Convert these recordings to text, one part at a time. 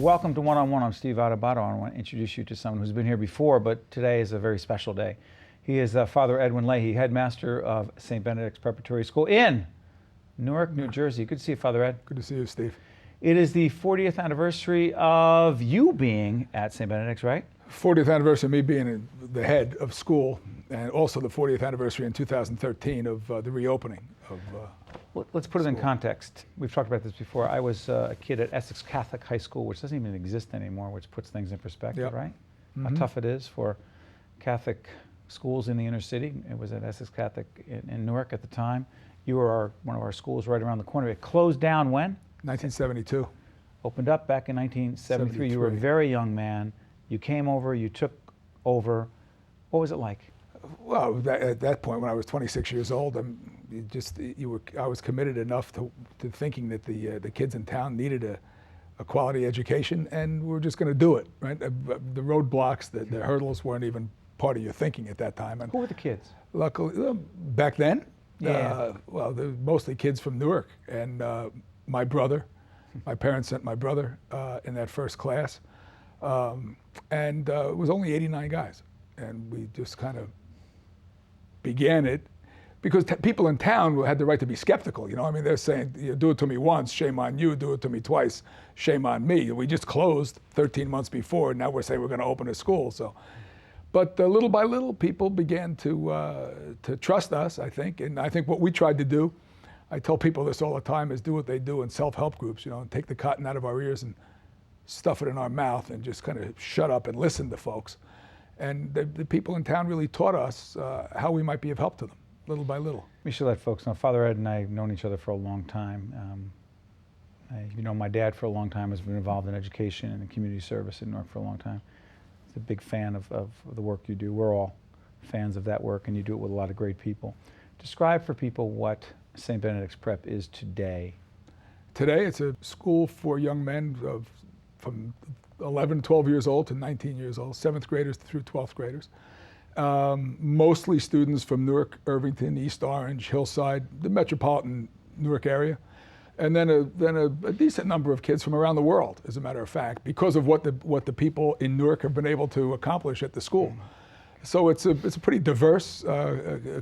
Welcome to One-on-One. I'm Steve Adubato. I want to introduce you to someone who's been here before, but today is a very special day. He is Father Edwin Leahy, Headmaster of St. Benedict's Preparatory School in Newark, New Jersey. Good to see you, Father Ed. Good to see you, Steve. It is the 40th anniversary of you being at St. Benedict's, right? 40th anniversary of me being the head of school, and also the 40th anniversary in 2013 of the reopening of Let's put it in school. context. We've talked about this before. I was a kid at Essex Catholic High School, which doesn't even exist anymore, which puts things in perspective, Yep. right? Mm-hmm. How tough it is for Catholic schools in the inner city. It was at Essex Catholic in Newark at the time. You were one of our schools right around the corner. It closed down when? 1972. Opened up back in 1973. You were a very young man. You came over, you took over. What was it like? Well, at that point, when I was 26 years old, I was committed enough to thinking that the kids in town needed a quality education, and we were just going to do it, right? The roadblocks, the hurdles weren't even part of your thinking at that time. And who were the kids? Luckily, back then, yeah. Well, they're mostly kids from Newark, and my brother. My parents sent my brother in that first class, and it was only 89 guys, and we just kind of began it because people in town had the right to be skeptical. You know, I mean, they're saying, you do it to me once, shame on you. Do it to me twice, shame on me. We just closed 13 months before, and now we're saying we're going to open a school. So, but little by little, people began to trust us, I think, and I think what we tried to do, I tell people this all the time, is do what they do in self-help groups, you know, and take the cotton out of our ears and stuff it in our mouth and just kind of shut up and listen to folks. And the people in town really taught us how we might be of help to them, little by little. We should let folks know, Father Ed and I have known each other for a long time. You know, my dad for a long time has been involved in education and community service in Newark for a long time. He's a big fan of the work you do. We're all fans of that work, and you do it with a lot of great people. Describe for people what St. Benedict's Prep is today. Today, it's a school for young men from 11, 12 years old to 19 years old, 7th graders through 12th graders. Mostly students from Newark, Irvington, East Orange, Hillside, the metropolitan Newark area. And then a decent number of kids from around the world, as a matter of fact, because of what the people in Newark have been able to accomplish at the school. So it's a pretty diverse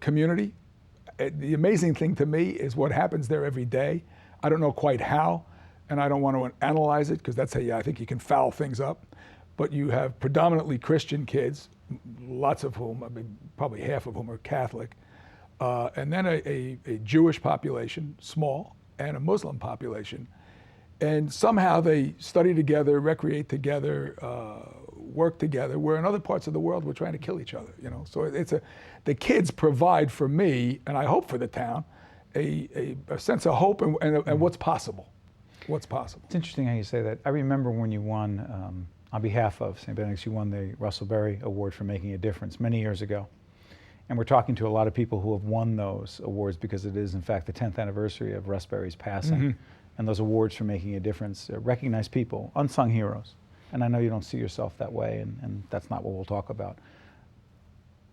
community. The amazing thing to me is what happens there every day. I don't know quite how, and I don't want to analyze it because that's how I think you can foul things up. But you have predominantly Christian kids, lots of whom, I mean, probably half of whom are Catholic, and then a Jewish population, small, and a Muslim population. And somehow they study together, recreate together, work together, where in other parts of the world we're trying to kill each other, you know. So the kids provide for me, and I hope for the town, a sense of hope and what's possible. What's possible. It's interesting how you say that. I remember when you won, on behalf of St. Benedict's, you won the Russell Berry Award for Making a Difference many years ago. And we're talking to a lot of people who have won those awards because it is, in fact, the 10th anniversary of Russ Berry's passing. Mm-hmm. And those awards for making a difference recognize people, unsung heroes. And I know you don't see yourself that way, and that's not what we'll talk about.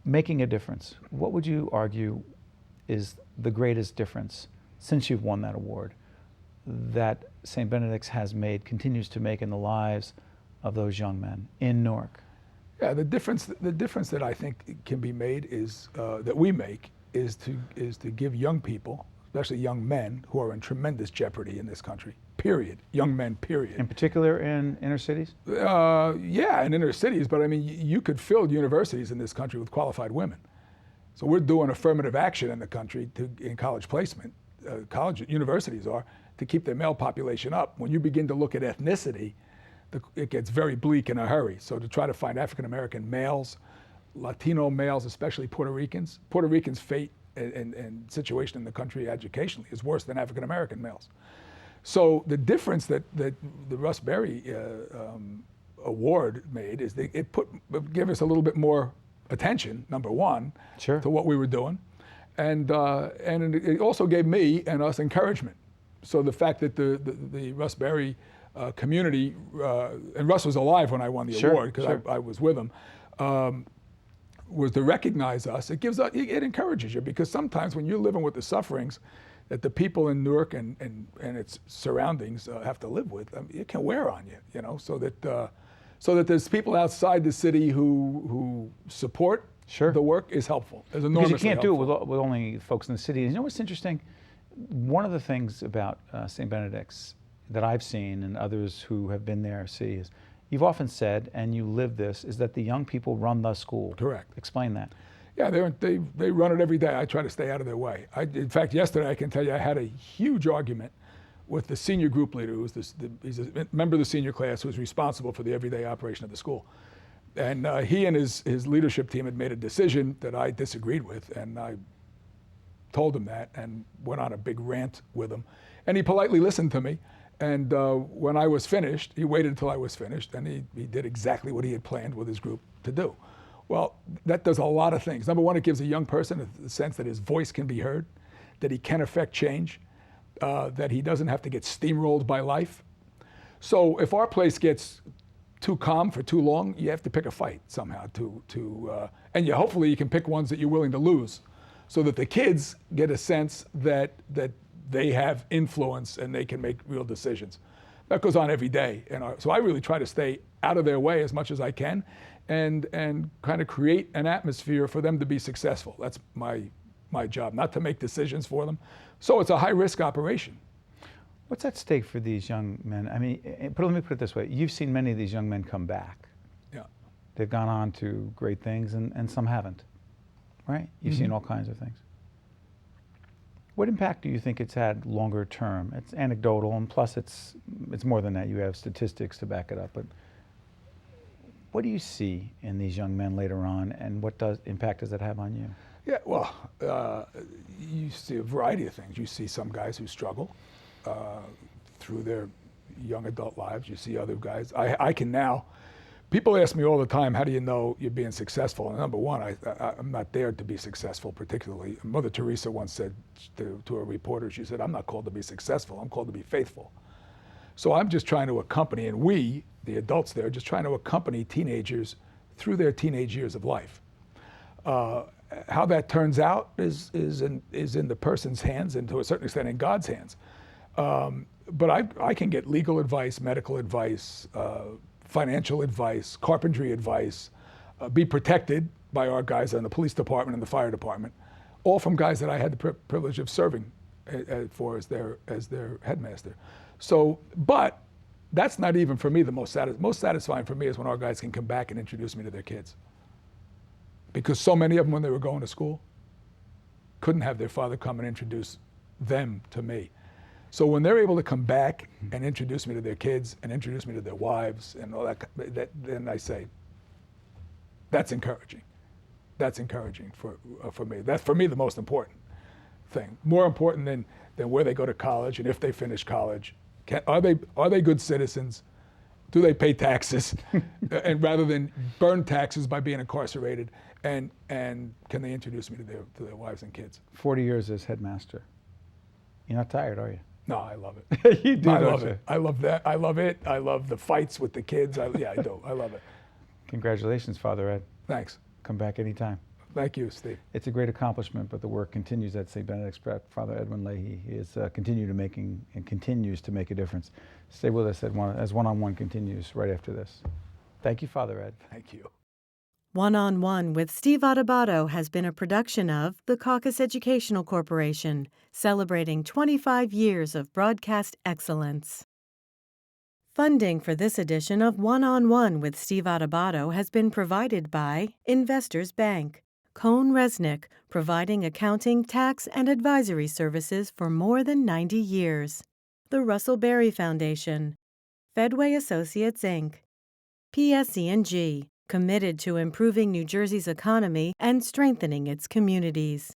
Making a difference. What would you argue is the greatest difference since you've won that award that St. Benedict's has made, continues to make in the lives of those young men in Newark? Yeah, the difference that I think can be made is, that we make, is to give young people, especially young men who are in tremendous jeopardy in this country, period, young men, period. In particular in inner cities? Yeah, in inner cities, but I mean, you could fill universities in this country with qualified women. So we're doing affirmative action in the country in college placement, universities are, to keep their male population up. When you begin to look at ethnicity, it gets very bleak in a hurry. So to try to find African-American males, Latino males, especially Puerto Ricans' fate and situation in the country educationally is worse than African-American males. So the difference that the Russ Berry award made is it gave us a little bit more attention, number one, sure, to what we were doing. And it also gave me and us encouragement. So the fact that the Russ Berry community, and Russ was alive when I won the sure, award because sure, I was with him, was to recognize us. It encourages you, because sometimes when you're living with the sufferings that the people in Newark and its surroundings have to live with, it can wear on you, you know, so that there's people outside the city who support the work is helpful. Is enormously because you can't helpful. do it with only folks in the city. You know what's interesting? One of the things about St. Benedict's that I've seen and others who have been there see is you've often said, and you live this, is that the young people run the school. Correct. Explain that. Yeah, they run it every day. I try to stay out of their way. In fact, yesterday I can tell you I had a huge argument with the senior group leader, he's a member of the senior class who was responsible for the everyday operation of the school. And he and his leadership team had made a decision that I disagreed with, and I told him that and went on a big rant with him. And he politely listened to me. And when I was finished, he waited until I was finished, and he did exactly what he had planned with his group to do. Well, that does a lot of things. Number one, it gives a young person a sense that his voice can be heard, that he can affect change, that he doesn't have to get steamrolled by life. So if our place gets too calm for too long, you have to pick a fight somehow and hopefully you can pick ones that you're willing to lose, so that the kids get a sense that they have influence and they can make real decisions. That goes on every day. So I really try to stay out of their way as much as I can and kind of create an atmosphere for them to be successful. That's my job, not to make decisions for them. So it's a high-risk operation. What's at stake for these young men? I mean, let me put it this way. You've seen many of these young men come back. Yeah. They've gone on to great things and some haven't, right? You've seen all kinds of things. What impact do you think it's had longer term? It's anecdotal, and plus it's more than that. You have statistics to back it up. But what do you see in these young men later on, and what impact does that have on you? Yeah, well, you see a variety of things. You see some guys who struggle through their young adult lives. You see other guys. I can now. People ask me all the time, how do you know you're being successful? And number one, I'm not there to be successful particularly. Mother Teresa once said to a reporter, she said, I'm not called to be successful, I'm called to be faithful. So I'm just trying to accompany, and we, the adults there, just trying to accompany teenagers through their teenage years of life. How that turns out is in the person's hands, and to a certain extent in God's hands. But I can get legal advice, medical advice, financial advice, carpentry advice, be protected by our guys in the police department and the fire department, all from guys that I had the privilege of serving for as their headmaster. So, but that's not even for me the most satisfying for me is when our guys can come back and introduce me to their kids. Because so many of them, when they were going to school, couldn't have their father come and introduce them to me. So when they're able to come back and introduce me to their kids and introduce me to their wives and all that, then I say, that's encouraging. That's encouraging for me. That's for me the most important thing. More important than where they go to college and if they finish college. Are they good citizens? Do they pay taxes? And rather than burn taxes by being incarcerated, and can they introduce me to their wives and kids? 40 years as headmaster. You're not tired, are you? No, I love it. You do, I love it. I love that. I love it. I love the fights with the kids. Yeah, I do. I love it. Congratulations, Father Ed. Thanks. Come back anytime. Thank you, Steve. It's a great accomplishment, but the work continues at St. Benedict's Prep. Father Edwin Leahy is continues to make a difference. Stay with us as one-on-one continues right after this. Thank you, Father Ed. Thank you. One-on-One with Steve Adubato has been a production of the Caucus Educational Corporation, celebrating 25 years of broadcast excellence. Funding for this edition of One-on-One with Steve Adubato has been provided by Investors Bank, Cohn Resnick, providing accounting, tax, and advisory services for more than 90 years. The Russell Berry Foundation, Fedway Associates, Inc., PSE&G, committed to improving New Jersey's economy and strengthening its communities.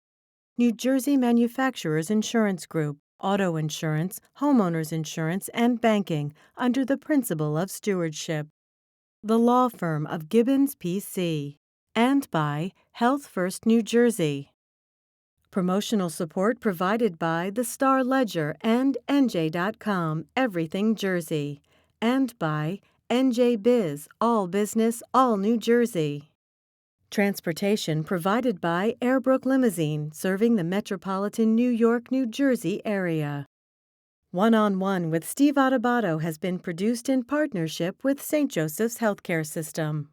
New Jersey Manufacturers Insurance Group, auto insurance, homeowners insurance, and banking under the principle of stewardship. The law firm of Gibbons, P.C., and by Healthfirst, New Jersey. Promotional support provided by the Star Ledger and NJ.com, Everything Jersey, and by NJ Biz, All Business, All New Jersey. Transportation provided by Airbrook Limousine, serving the metropolitan New York, New Jersey area. One-on-One with Steve Adubato has been produced in partnership with St. Joseph's Healthcare System.